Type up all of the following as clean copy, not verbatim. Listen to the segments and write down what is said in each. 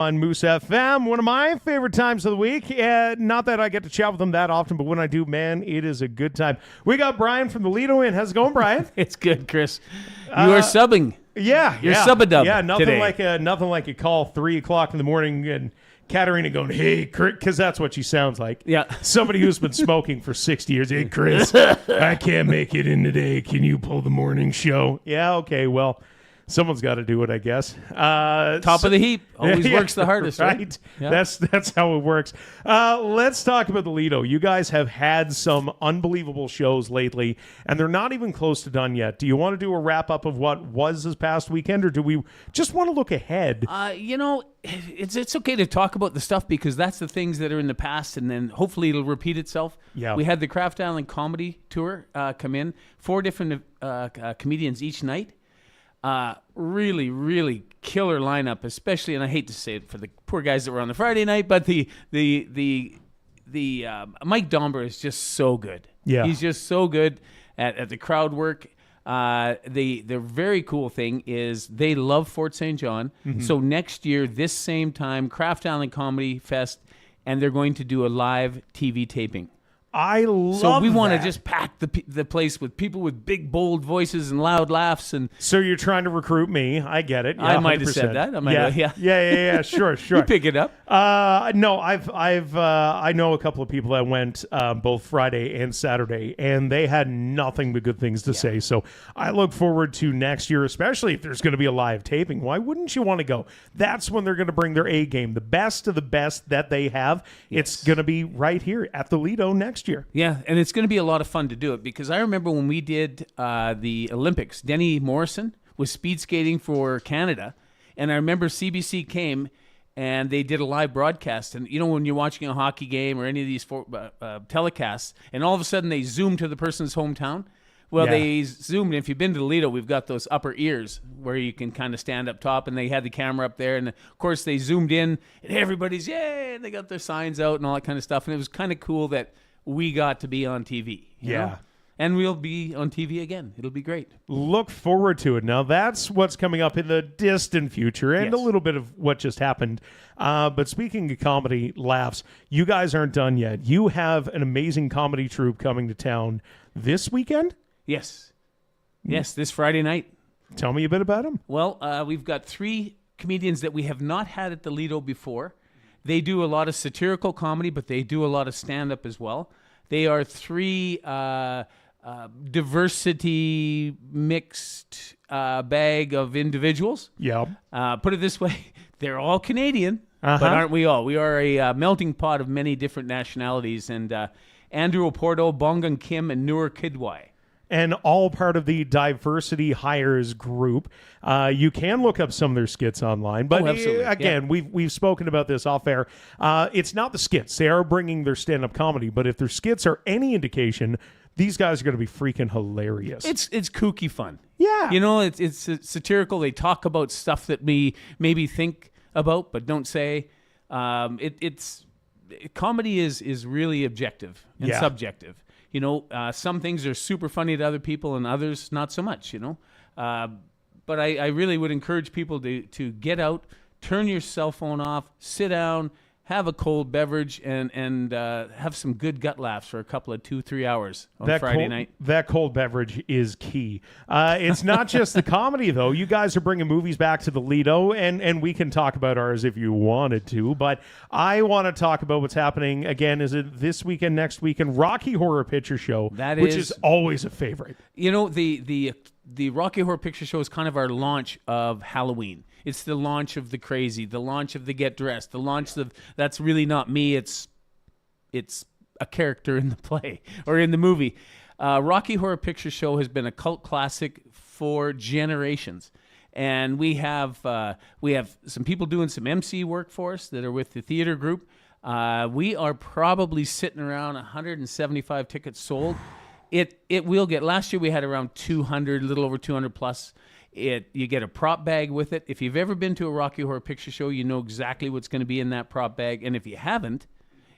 On Moose FM, one of my favorite times of the week. Not that I get to chat with them that often, but when I do, man, it is a good time. We got Brian from the Lido in. How's it going, Brian? It's good, Chris. You are subbing. You're sub-a-dub. Yeah, nothing today. Nothing like a call 3 o'clock in the morning and Katerina going, "Hey, Chris," because that's what she sounds like. Yeah. Somebody who's been smoking for 60 years. "Hey, Chris, I can't make it in today. Can you pull the morning show?" Yeah, okay, well. Someone's got to do it, I guess. Top of the heap. Always works the hardest, right? Yeah. That's how it works. Let's talk about the Lido. You guys have had some unbelievable shows lately, and they're not even close to done yet. Do you want to do a wrap-up of what was this past weekend, or do we just want to look ahead? It's okay to talk about the stuff because that's the things that are in the past, and then hopefully it'll repeat itself. Yeah. We had the Craft Island Comedy Tour come in. 4 different comedians each night. Really, really killer lineup, especially, and I hate to say it for the poor guys that were on the Friday night, but the Mike Domber is just so good. Yeah, he's just so good at the crowd work. The very cool thing is they love Fort St. John. Mm-hmm. So next year, this same time, Craft Island Comedy Fest, and they're going to do a live TV taping. I love So we want to that. just pack the place with people with big, bold voices and loud laughs. And So you're trying to recruit me. I get it. Yeah, I might have 100%. said that. Yeah. Sure. You pick it up. No, I know a couple of people that went both Friday and Saturday, and they had nothing but good things to say. So I look forward to next year, especially if there's going to be a live taping. Why wouldn't you want to go? That's when they're going to bring their A game, the best of the best that they have. Yes. It's going to be right here at the Lido next year. Yeah, and it's going to be a lot of fun to do it because I remember when we did the Olympics, Denny Morrison was speed skating for Canada, and I remember CBC came and they did a live broadcast. And, when you're watching a hockey game or any of these telecasts, and all of a sudden they zoom to the person's hometown, they zoomed. If you've been to Lido, we've got those upper ears where you can kind of stand up top, and they had the camera up there. And, of course, they zoomed in, and everybody's, yay, and they got their signs out and all that kind of stuff. And it was kind of cool that we got to be on TV. You know? And we'll be on TV again. It'll be great. Look forward to it. Now, that's what's coming up in the distant future and a little bit of what just happened. But speaking of comedy laughs, you guys aren't done yet. You have an amazing comedy troupe coming to town this weekend? Yes. Yes, this Friday night. Tell me a bit about them. Well, we've got 3 comedians that we have not had at the Lido before. They do a lot of satirical comedy, but they do a lot of stand-up as well. They are 3 diversity mixed bag of individuals. Yeah. Put it this way, they're all Canadian, but aren't we all? We are a melting pot of many different nationalities. And Andrew Oporto, Bongan Kim, and Noor Kidwai. And all part of the Diversity Hires group. You can look up some of their skits online. But again, we've spoken about this off air. It's not the skits. They are bringing their stand-up comedy. But if their skits are any indication, these guys are going to be freaking hilarious. It's kooky fun. Yeah. It's satirical. They talk about stuff that we maybe think about but don't say. Comedy is really objective and subjective. Some things are super funny to other people and others not so much, But I really would encourage people to get out, turn your cell phone off, sit down, have a cold beverage, and have some good gut laughs for a couple of 2-3 hours on Friday night. That cold beverage is key. It's not just the comedy, though. You guys are bringing movies back to the Lido, and we can talk about ours if you wanted to. But I want to talk about what's happening, again, is it this weekend, next weekend, Rocky Horror Picture Show, which is always a favorite. The Rocky Horror Picture Show is kind of our launch of Halloween. It's the launch of the crazy, the launch of the get dressed, the launch of that's really not me. It's a character in the play or in the movie. Rocky Horror Picture Show has been a cult classic for generations, and we have some people doing some MC work for us that are with the theater group. We are probably sitting around 175 tickets sold. It will get. Last year we had around 200, a little over 200 plus. You get a prop bag with it. If you've ever been to a Rocky Horror Picture Show, you know exactly what's going to be in that prop bag. And if you haven't,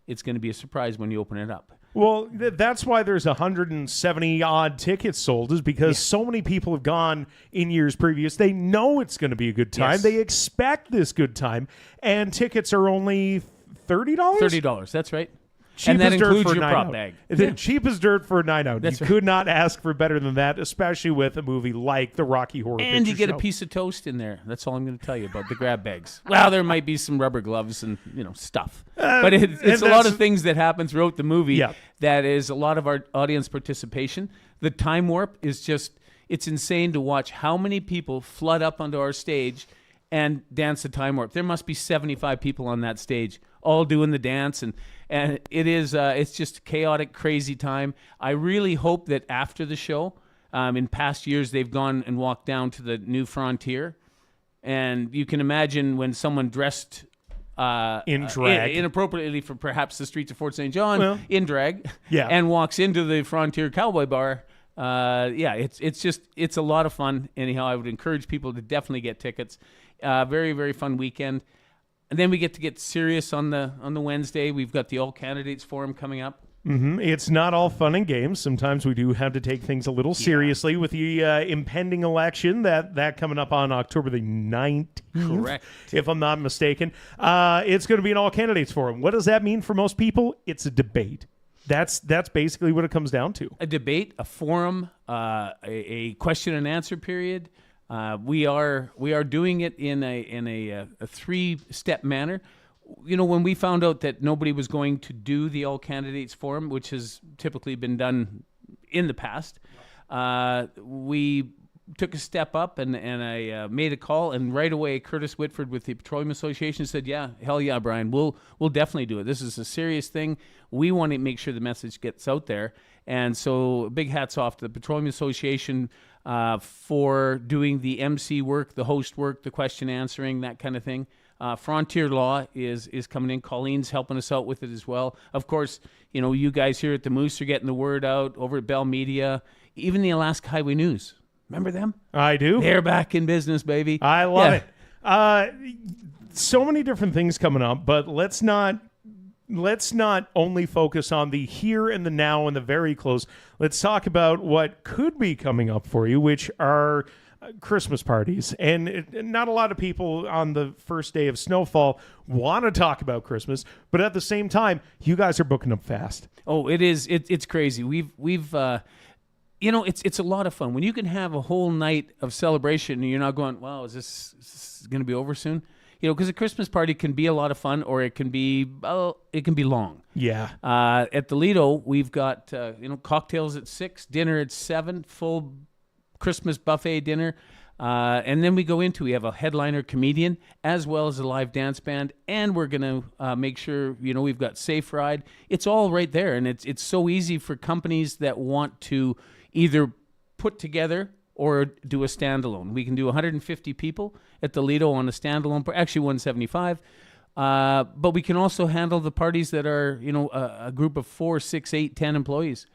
it's going to be a surprise when you open it up. Well, that's why there's 170 odd tickets sold, is because so many people have gone in years previous. They know it's going to be a good time. Yes. They expect this good time, and tickets are only $30. $30. That's right. Cheap and that as dirt includes for a your night prop out. bag. The cheap as dirt for a night out. That's You right. could not ask for better than that, especially with a movie like the Rocky Horror And you Picture get Show. a piece of toast in there. That's all I'm going to tell you about the grab bags. Well, there might be some rubber gloves and stuff, but it's a lot of things that happen throughout the movie. Yeah. That is a lot of our audience participation. The time warp is it's insane to watch how many people flood up onto our stage and dance the time warp. There must be 75 people on that stage, all doing the dance, and it is it's just a chaotic, crazy time. I really hope that after the show, in past years they've gone and walked down to the new Frontier, and you can imagine when someone dressed In drag. inappropriately for perhaps the streets of Fort St. John in drag, Yeah. and walks into the Frontier Cowboy Bar. It's a lot of fun. Anyhow, I would encourage people to definitely get tickets. Very, very fun weekend. And then we get serious on the Wednesday. We've got the All Candidates Forum coming up. It's not all fun and games. Sometimes we do have to take things a little seriously with the impending election that coming up on October the 19th. Correct. If I'm not mistaken. It's going to be an all candidates forum. What does that mean for most people? It's a debate. That's basically what it comes down to. A debate, a forum, a question and answer period. We are doing it in a 3-step manner. When we found out that nobody was going to do the All Candidates Forum, which has typically been done in the past, we took a step up and I made a call, and right away Curtis Whitford with the Petroleum Association said, "Yeah, hell yeah, Brian, we'll definitely do it. This is a serious thing. We want to make sure the message gets out there." And so big hats off to the Petroleum Association for doing the MC work, the host work, the question answering, that kind of thing. Frontier Law is coming in. Colleen's helping us out with it as well. Of course, you guys here at the Moose are getting the word out over at Bell Media. Even the Alaska Highway News. Remember them? I do. They're back in business, baby. I love it. So many different things coming up, but let's not only focus on the here and the now and the very close. Let's talk about what could be coming up for you, which are Christmas parties. And not a lot of people on the first day of snowfall want to talk about Christmas, but at the same time, you guys are booking up fast. Oh, it is. It's crazy. We've it's a lot of fun when you can have a whole night of celebration and you're not going, wow, is this going to be over soon? Because a Christmas party can be a lot of fun, or it can be long. Yeah. At the Lido, we've got cocktails at 6, dinner at 7, full Christmas buffet dinner, and then we have a headliner comedian as well as a live dance band, and we're going to make sure we've got Safe Ride. It's all right there, and it's so easy for companies that want to either put together or do a standalone. We can do 150 people at the Lido on a standalone, actually 175. But we can also handle the parties that are, a group of 4, 6, 8, 10 employees.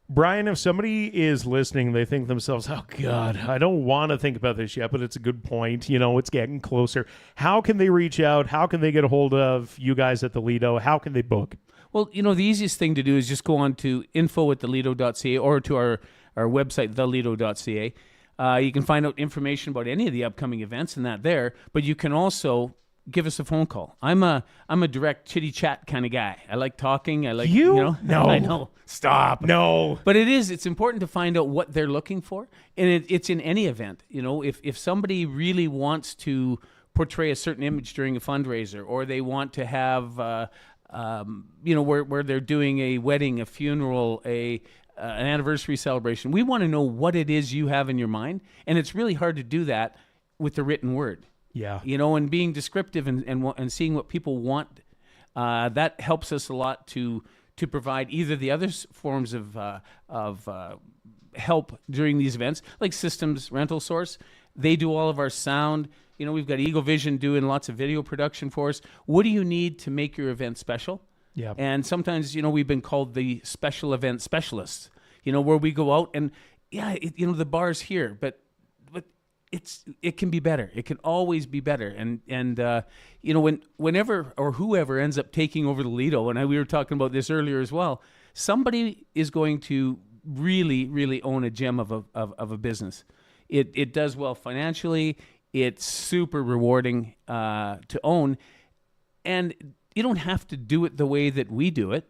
Brian, if somebody is listening, they think to themselves, oh, God, I don't want to think about this yet, but it's a good point. It's getting closer. How can they reach out? How can they get a hold of you guys at the Lido? How can they book? Well, the easiest thing to do is just go on to info@thelido.ca or to our website, thelido.ca. You can find out information about any of the upcoming events and that there, but you can also give us a phone call. I'm a direct chitty chat kind of guy. I like talking. I like No. I know. Stop. No. But it's important to find out what they're looking for, and it's in any event. If somebody really wants to portray a certain image during a fundraiser, or they want to have where they're doing a wedding, a funeral, an anniversary celebration. We want to know what it is you have in your mind, and it's really hard to do that with the written word. Yeah. And being descriptive and seeing what people want, that helps us a lot to provide either the other forms of help during these events, like Systems Rental Source. They do all of our sound. We've got Eagle Vision doing lots of video production for us. What do you need to make your event special? Yeah. And sometimes, we've been called the special event specialists, where we go out and, the bar's here, but it can be better. It can always be better. And you know, whenever or whoever ends up taking over the Lido, and we were talking about this earlier as well, somebody is going to really, really own a gem of a business. It does well financially. It's super rewarding to own, and you don't have to do it the way that we do it,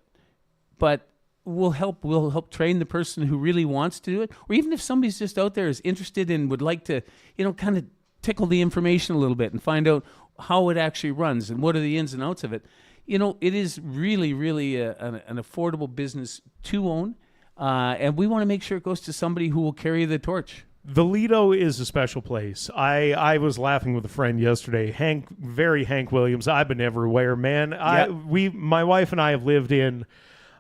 but we'll help train the person who really wants to do it, or even if somebody's just out there is interested and would like to, you know, kind of tickle the information a little bit and find out how it actually runs and what are the ins and outs of it. You know, it is really, really an affordable business to own, and we want to make sure it goes to somebody who will carry the torch. The Lido is a special place. I was laughing with a friend yesterday, Hank Williams. I've been everywhere, man. My wife and I have lived in,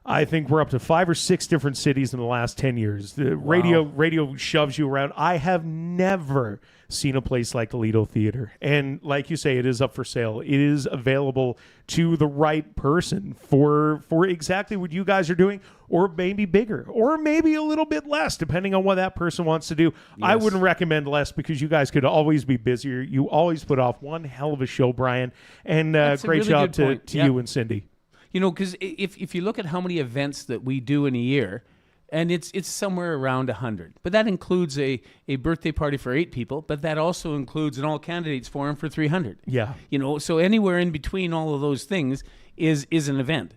I think we're up to 5 or 6 different cities in the last 10 years. The radio shoves you around. I have never seen a place like the Lido Theater. And like you say, it is up for sale. It is available to the right person for exactly what you guys are doing, or maybe bigger, or maybe a little bit less, depending on what that person wants to do. Yes. I wouldn't recommend less because you guys could always be busier. You always put off one hell of a show, Brian. And great really job to you and Cindy. You know, because if you look at how many events that we do in a year, and it's somewhere around 100. But that includes a birthday party for 8 people, but that also includes an all-candidates forum for 300. Yeah. You know, so anywhere in between all of those things is an event.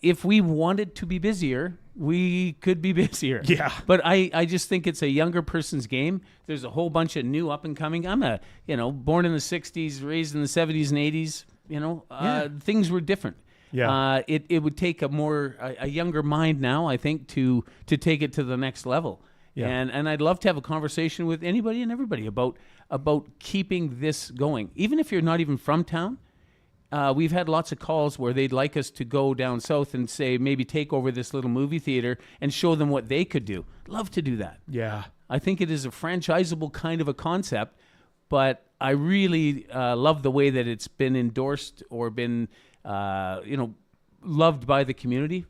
If we wanted to be busier, we could be busier. Yeah. But I just think it's a younger person's game. There's a whole bunch of new up-and-coming. I'm born in the 60s, raised in the 70s and 80s. You know, things were different. Yeah. It would take a younger mind now, I think, to take it to the next level. Yeah. And I'd love to have a conversation with anybody and everybody about keeping this going. Even if you're not even from town, we've had lots of calls where they'd like us to go down south and say maybe take over this little movie theater and show them what they could do. Love to do that. Yeah. I think it is a franchisable kind of a concept, but I really love the way that it's been endorsed or been loved by the community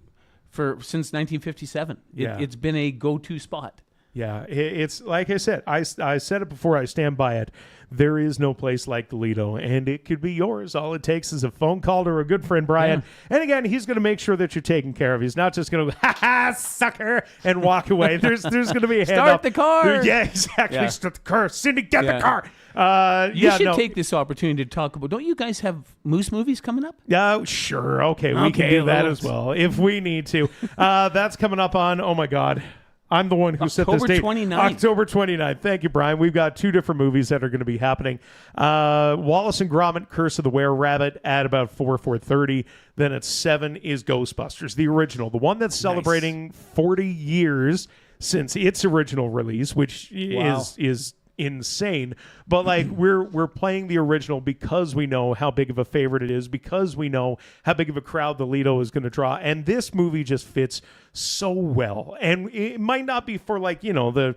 since 1957. It's been a go-to spot. Yeah, it's like I said. I said it before. I stand by it. There is no place like the Lido, and it could be yours. All it takes is a phone call to a good friend, Brian. Yeah. And again, he's going to make sure that you're taken care of. He's not just going to go, ha-ha, sucker, and walk away. There's going to be a hand Start up. the car. Yeah, exactly. Yeah. Start the car. Cindy, get the car. You should take this opportunity to talk about, don't you guys have Moose movies coming up? Yeah, sure. Okay, we can do that as well if we need to. That's coming up on, oh my God. I'm the one who set this date. October 29th. Thank you, Brian. We've got 2 different movies that are going to be happening. Wallace and Gromit, Curse of the Were-Rabbit at about 4:30. Then at 7 is Ghostbusters, the original, the one that's celebrating 40 years since its original release, which is insane. But like we're playing the original because we know how big of a favorite it is, because we know how big of a crowd the Lido is going to draw, and this movie just fits so well. And it might not be for like, you know, the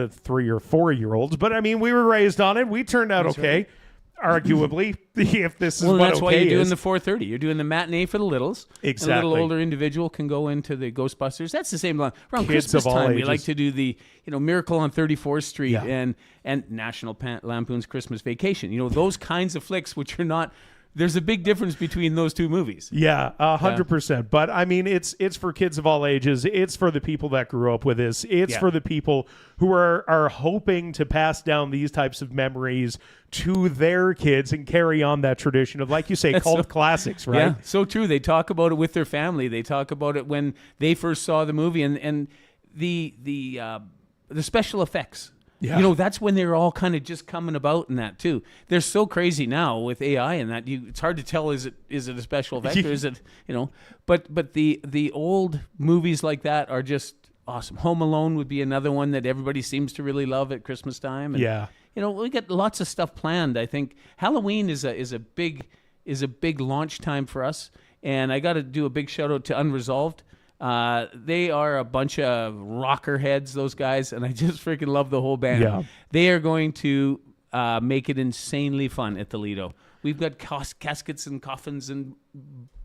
3 or 4 year olds, but I mean, we were raised on it. We turned out that's okay. Right. Arguably, if this is what that's okay why you're doing is. the 4:30. You're doing the matinee for the littles. Exactly. A little older individual can go into the Ghostbusters. That's the same line. Around Kids Christmas of all time, ages. we like to do the Miracle on 34th Street Yeah. and National Lampoon's Christmas Vacation. You know, those kinds of flicks, which are not. There's a big difference between those two movies. Yeah, 100%. But I mean, it's for kids of all ages. It's for the people that grew up with this. It's for the people who are hoping to pass down these types of memories to their kids and carry on that tradition of, like you say, cult classics, right? Yeah, so true. They talk about it with their family. They talk about it when they first saw the movie, and the special effects. Yeah. You know, that's when they're all kind of just coming about in that too. They're so crazy now with AI and that it's hard to tell is it a special effect or is it, but the old movies like that are just awesome. Home Alone would be another one that everybody seems to really love at Christmas time. And, we get lots of stuff planned. I think Halloween is a big launch time for us, and I got to do a big shout out to Unresolved. They are a bunch of rocker heads, those guys, and I just freaking love the whole band. Yeah. They are going to make it insanely fun at the Lido. We've got caskets and coffins and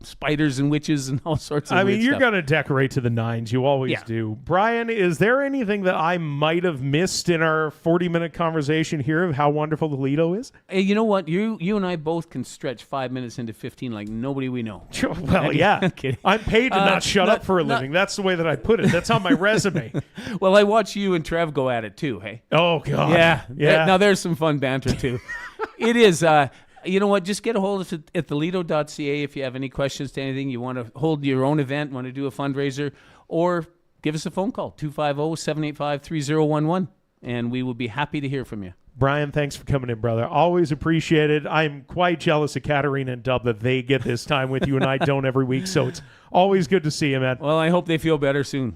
spiders and witches and all sorts of I mean, weird you're stuff. going to decorate to the nines. You always Yeah. do. Brian, is there anything that I might have missed in our 40-minute conversation here of how wonderful the Lido is? Hey, you know what? You and I both can stretch 5 minutes into 15 like nobody we know. Well, yeah. kidding. I'm paid to not shut up for a not- living. That's the way that I put it. That's on my resume. Well, I watch you and Trev go at it too, hey? Oh, God. Yeah. Yeah. Now there's some fun banter too. It is. You know what? Just get a hold of us at thelido.ca if you have any questions to anything. You want to hold your own event, want to do a fundraiser, or give us a phone call, 250-785-3011, and we will be happy to hear from you. Brian, thanks for coming in, brother. Always appreciate it. I'm quite jealous of Katarina and Dub that they get this time with you and I don't every week, so it's always good to see you, man. Well, I hope they feel better soon.